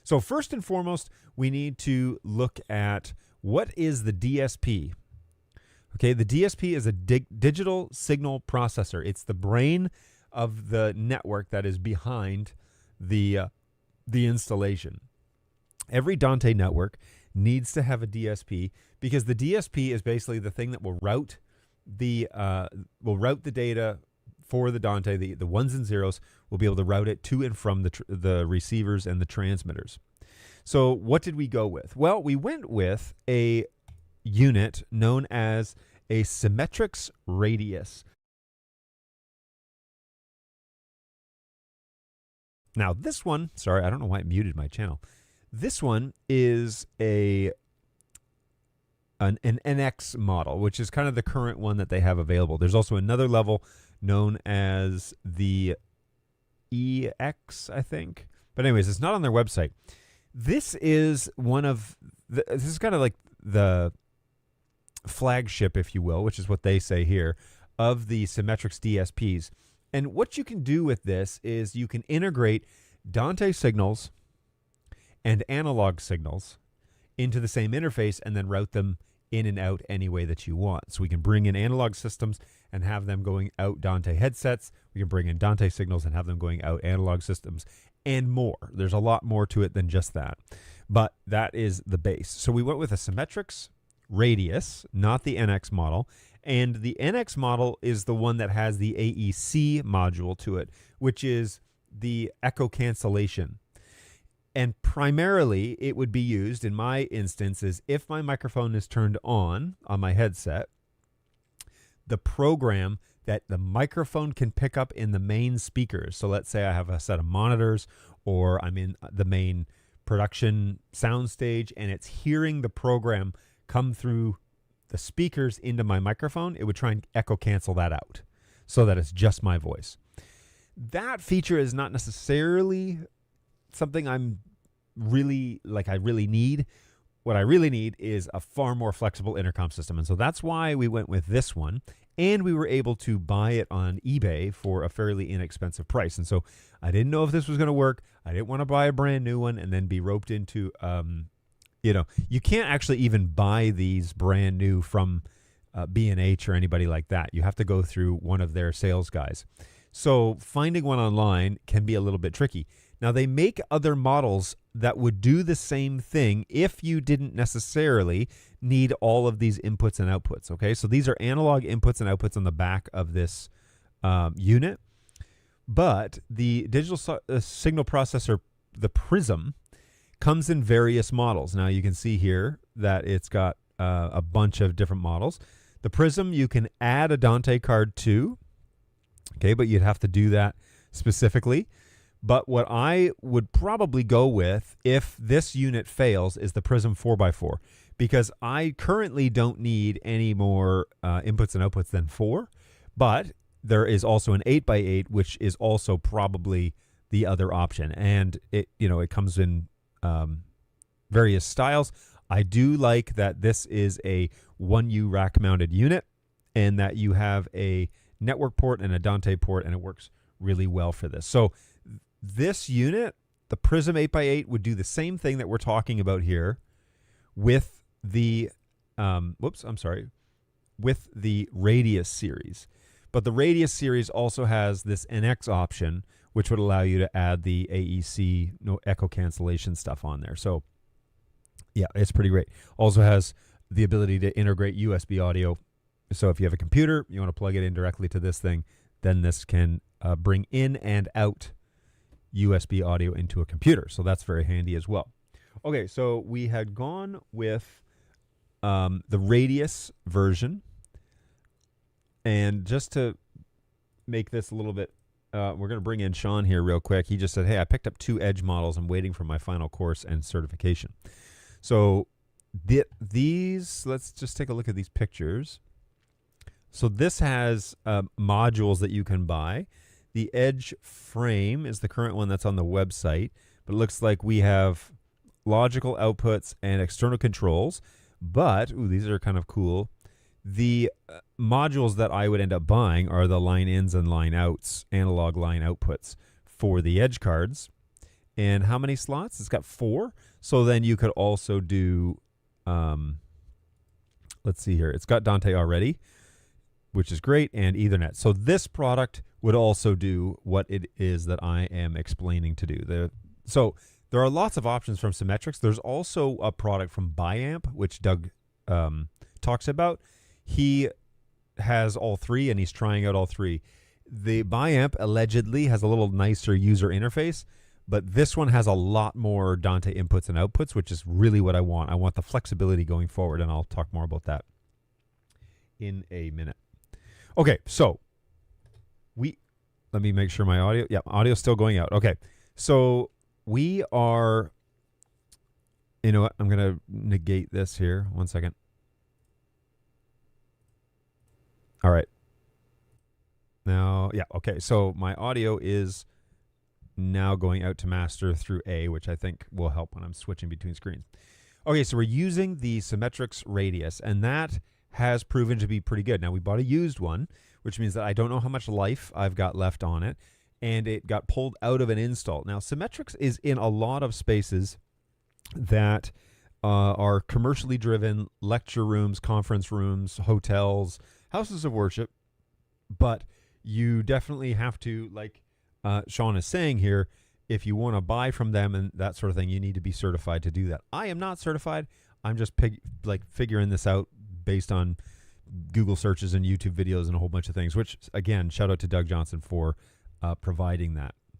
So first and foremost, we need to look at what is the DSP. Okay, the DSP is a digital signal processor. It's the brain of the network that is behind the installation. Every Dante network needs to have a DSP because the DSP is basically the thing that will route the data for the Dante. The ones and zeros will be able to route it to and from the receivers and the transmitters. So what did we go with? Well, we went with a unit known as a Symetrix Radius. Now this one, sorry, I don't know why it muted my channel. This one is an NX model, which is kind of the current one that they have available. There's also another level known as the EX, I think. But anyways, it's not on their website. This is this is kind of like the flagship, if you will, which is what they say here, of the Symetrix DSPs. And what you can do with this is you can integrate Dante signals and analog signals into the same interface and then route them in and out any way that you want. So we can bring in analog systems and have them going out Dante headsets. We can bring in Dante signals and have them going out analog systems and more. There's a lot more to it than just that. But that is the base. So we went with a Symetrix Radius, not the NX model. And the NX model is the one that has the AEC module to it, which is the echo cancellation. And primarily, it would be used, in my instances, if my microphone is turned on my headset, the program that the microphone can pick up in the main speakers. So let's say I have a set of monitors, or I'm in the main production soundstage, and it's hearing the program come through the speakers into my microphone, it would try and echo cancel that out so that it's just my voice. That feature is not necessarily something I really need. What I really need is a far more flexible intercom system. And so that's why we went with this one. And we were able to buy it on eBay for a fairly inexpensive price. And so I didn't know if this was going to work. I didn't want to buy a brand new one and then be roped into, you can't actually even buy these brand new from B&H or anybody like that. You have to go through one of their sales guys. So finding one online can be a little bit tricky. Now, they make other models that would do the same thing if you didn't necessarily need all of these inputs and outputs, okay? So these are analog inputs and outputs on the back of this unit. But the digital signal processor, the Prism, comes in various models. Now, you can see here that it's got a bunch of different models. The Prism, you can add a Dante card to, okay, but you'd have to do that specifically. But what I would probably go with if this unit fails is the Prism 4x4, because I currently don't need any more inputs and outputs than 4. But there is also an 8x8, which is also probably the other option. And it comes in various styles. I do like that this is a 1U rack mounted unit and that you have a network port and a Dante port, and it works really well for this. So this unit, the Prism 8x8, would do the same thing that we're talking about here with the with the Radius series. But the Radius series also has this NX option, which would allow you to add the AEC echo cancellation stuff on there. So yeah, it's pretty great. Also has the ability to integrate USB audio. So if you have a computer, you want to plug it in directly to this thing, then this can bring in and out USB audio into a computer. So that's very handy as well. Okay, so we had gone with the Radius version. And just to make this a little bit, we're going to bring in Sean here real quick. He just said, hey, I picked up 2 Edge models. I'm waiting for my final course and certification. So these, let's just take a look at these pictures. So this has modules that you can buy. The Edge frame is the current one that's on the website, but it looks like we have logical outputs and external controls. But, ooh, these are kind of cool. The modules that I would end up buying are the line ins and line outs, analog line outputs for the Edge cards. And how many slots? It's got 4. So then you could also do, let's see here. It's got Dante already, which is great, and Ethernet. So this product would also do what it is that I am explaining to do. So there are lots of options from Symetrix. There's also a product from Biamp, which Doug talks about. He has all 3, and he's trying out all 3. The Biamp allegedly has a little nicer user interface, but this one has a lot more Dante inputs and outputs, which is really what I want. I want the flexibility going forward, and I'll talk more about that in a minute. Okay, so let me make sure my audio, audio's still going out. Okay, so we are, you know what, I'm going to negate this here. 1 second. All right. Now, okay, so my audio is now going out to master through A, which I think will help when I'm switching between screens. Okay, so we're using the Symetrix Radius, and that has proven to be pretty good. Now, we bought a used one, which means that I don't know how much life I've got left on it, and it got pulled out of an install. Now, Symetrix is in a lot of spaces that are commercially driven, lecture rooms, conference rooms, hotels, houses of worship, but you definitely have to, like Sean is saying here, if you want to buy from them and that sort of thing, you need to be certified to do that. I am not certified. I'm just figuring this out based on Google searches and YouTube videos and a whole bunch of things, which, again, shout out to Doug Johnson for providing that.